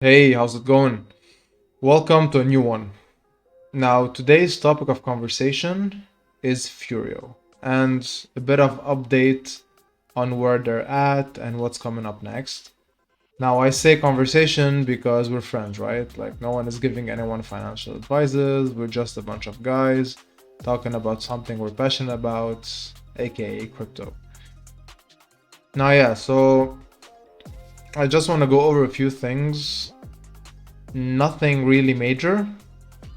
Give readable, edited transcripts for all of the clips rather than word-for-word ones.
Hey, how's it going? Welcome to a new one. Now, today's topic of conversation is Furio and a bit of update on where they're at and what's coming up next. Now, I say conversation because we're friends, right? Like, no one is giving anyone financial advices. We're just a bunch of guys talking about something we're passionate about, aka crypto. Now, yeah, so I just want to go over a few things. Nothing really major,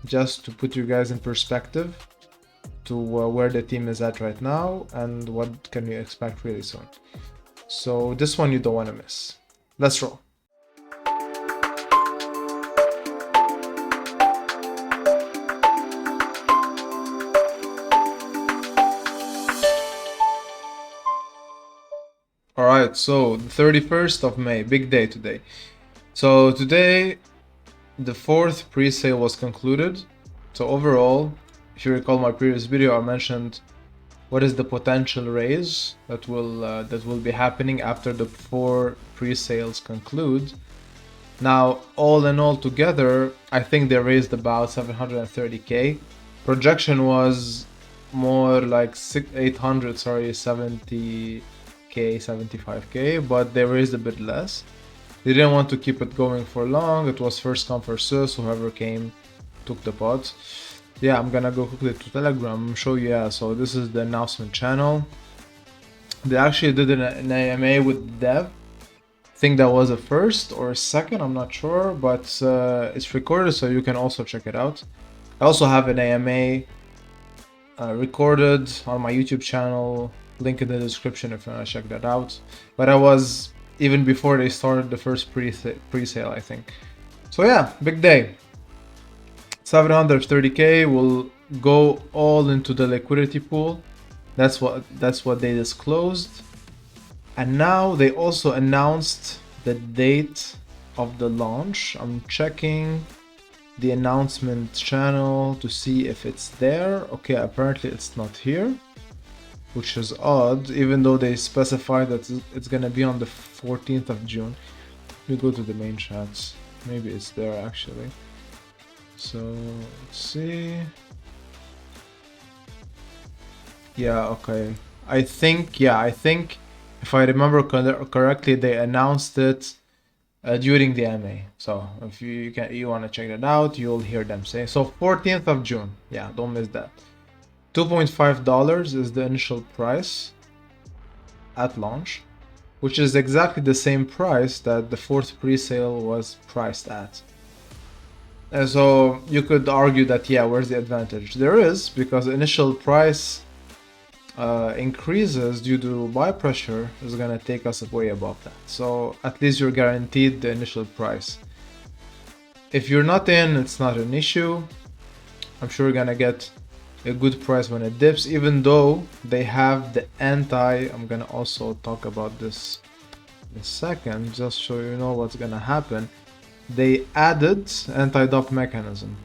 just to put you guys in perspective to where the team is at right now and what can you expect really soon. So this one you don't want to miss. Let's roll. Alright, so the 31st of May, big day today. So today the fourth pre-sale was concluded. So overall, if you recall my previous video, I mentioned what is the potential raise that will be happening after the 4 pre-sales conclude. Now, all in all together, I think they raised about 730k. Projection was more like 70k, 75k, but they raised a bit less. They didn't want to keep it going for long. It was first come first serve, so whoever came took the pot. Yeah, I'm gonna go quickly to Telegram, show you. Yeah, so this is the announcement channel. They actually did an AMA with Dev. I think that was a first or a second, I'm not sure, but it's recorded, so you can also check it out. I also have an AMA recorded on my YouTube channel, link in the description if you want to check that out. But I was even before they started the first pre-sale, I think. So yeah, big day. 730k will go all into the liquidity pool. That's what they disclosed. And now they also announced the date of the launch. I'm checking the announcement channel to see if it's there. Okay, apparently it's not here, which is odd, even though they specified that it's gonna be on the 14th of June. We go to the main chats. Maybe it's there actually. So let's see. Yeah, okay. I think if I remember correctly, they announced it during the MA. So if you want to check that out, you'll hear them say. So 14th of June. Yeah, don't miss that. $2.5 is the initial price at launch, which is exactly the same price that the fourth pre-sale was priced at. And so you could argue that, yeah, where's the advantage? There is, because the initial price increases due to buy pressure is gonna take us way above that. So at least you're guaranteed the initial price. If you're not in, it's not an issue. I'm sure you're gonna get a good price when it dips, even though they have the I'm gonna also talk about this in a second, just so you know what's gonna happen. They added anti-DOP mechanism.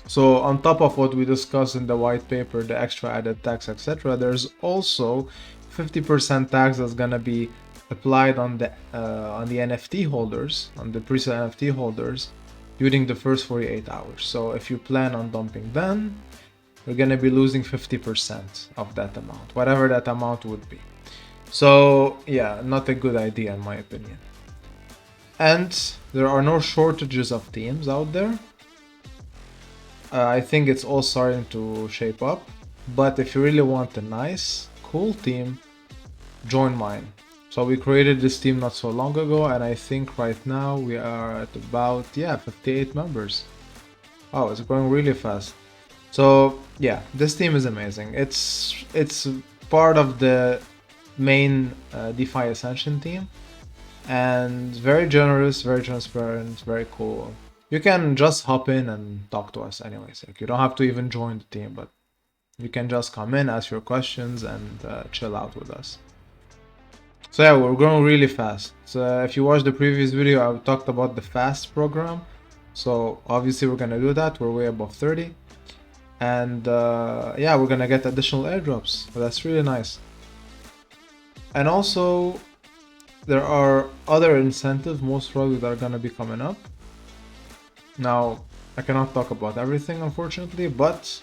So on top of what we discussed in the white paper, the extra added tax, etc., there's also 50% tax that's gonna be applied on the NFT holders, on the Presale NFT holders, during the first 48 hours. So if you plan on dumping then, you're gonna be losing 50% of that amount, whatever that amount would be. So yeah, not a good idea in my opinion. And there are no shortages of teams out there. I think it's all starting to shape up. But if you really want a nice, cool team, join mine. So we created this team not so long ago, and I think right now we are at about 58 members. Oh, it's growing really fast. So yeah, this team is amazing. It's part of the main DeFi Ascension team, and very generous, very transparent, very cool. You can just hop in and talk to us anyways. Like, you don't have to even join the team, but you can just come in, ask your questions, and chill out with us. So yeah, we're growing really fast. So if you watched the previous video, I talked about the fast program. So obviously we're gonna do that. We're way above 30. And yeah, we're gonna get additional airdrops. So that's really nice. And also, there are other incentives most probably that are gonna be coming up. Now, I cannot talk about everything unfortunately, but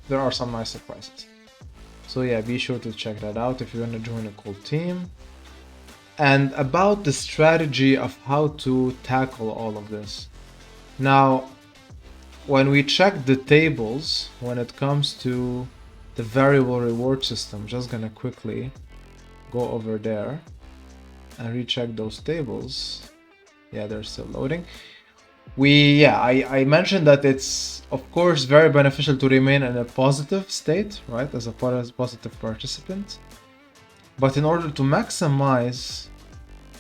there are some nice surprises. So yeah, be sure to check that out if you want to join a cool team. And about the strategy of how to tackle all of this. Now, when we check the tables, when it comes to the variable reward system, just gonna quickly go over there and recheck those tables. Yeah, they're still loading. I mentioned that it's of course very beneficial to remain in a positive state, right, as a positive participant. But in order to maximize,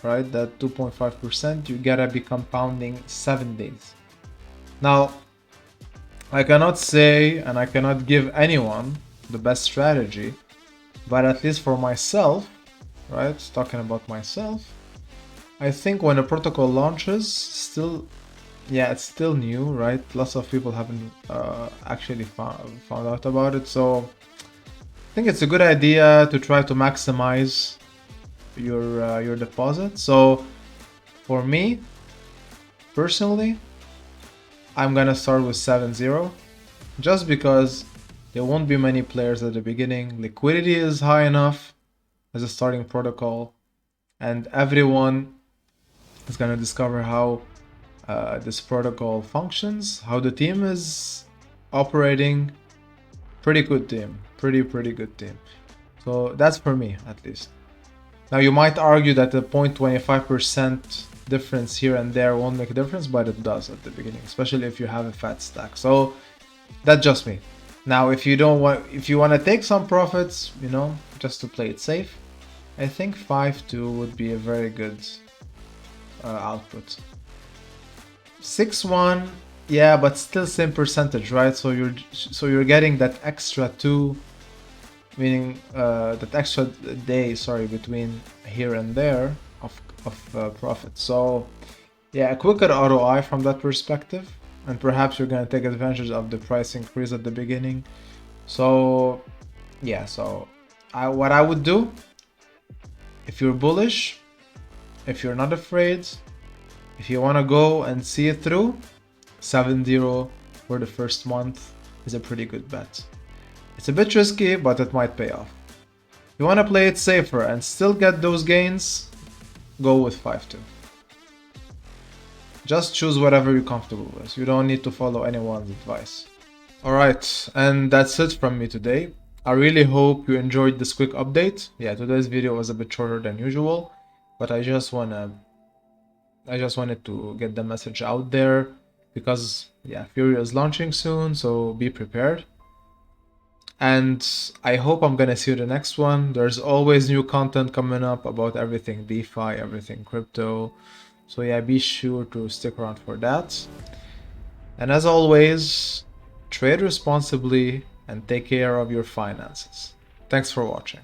right, that 2.5%, you gotta be compounding 7 days. Now, I cannot say and I cannot give anyone the best strategy, but at least for myself, right, talking about myself, I think when a protocol launches, it's still new, right? Lots of people haven't actually found out about it, so I think it's a good idea to try to maximize your deposit. So for me personally, I'm gonna start with 7-0, just because there won't be many players at the beginning. Liquidity is high enough as a starting protocol, and everyone is gonna discover how this protocol functions, how the team is operating. Pretty good team, pretty good team. So that's for me at least. Now you might argue that the 0.25% difference here and there won't make a difference, but it does at the beginning, especially if you have a fat stack. So that's just me. Now if you want to take some profits, you know, just to play it safe, I think 5-2 would be a very good output. 6-1, yeah, but still same percentage, right? So you're getting that extra 2, meaning that extra day, sorry, between here and there of profit. So yeah, a quicker ROI from that perspective, and perhaps you're gonna take advantage of the price increase at the beginning. So yeah, so what I would do, if you're bullish, if you're not afraid, if you want to go and see it through, 7-0 for the first month is a pretty good bet. It's a bit risky, but it might pay off. If you want to play it safer and still get those gains, go with 5-2. Just choose whatever you're comfortable with. You don't need to follow anyone's advice. Alright, and that's it from me today. I really hope you enjoyed this quick update. Yeah, today's video was a bit shorter than usual, but I just wanted to get the message out there because yeah, Furio is launching soon, so be prepared. And I hope I'm gonna see you the next one. There's always new content coming up about everything DeFi, everything crypto. So yeah, be sure to stick around for that. And as always, trade responsibly and take care of your finances. Thanks for watching.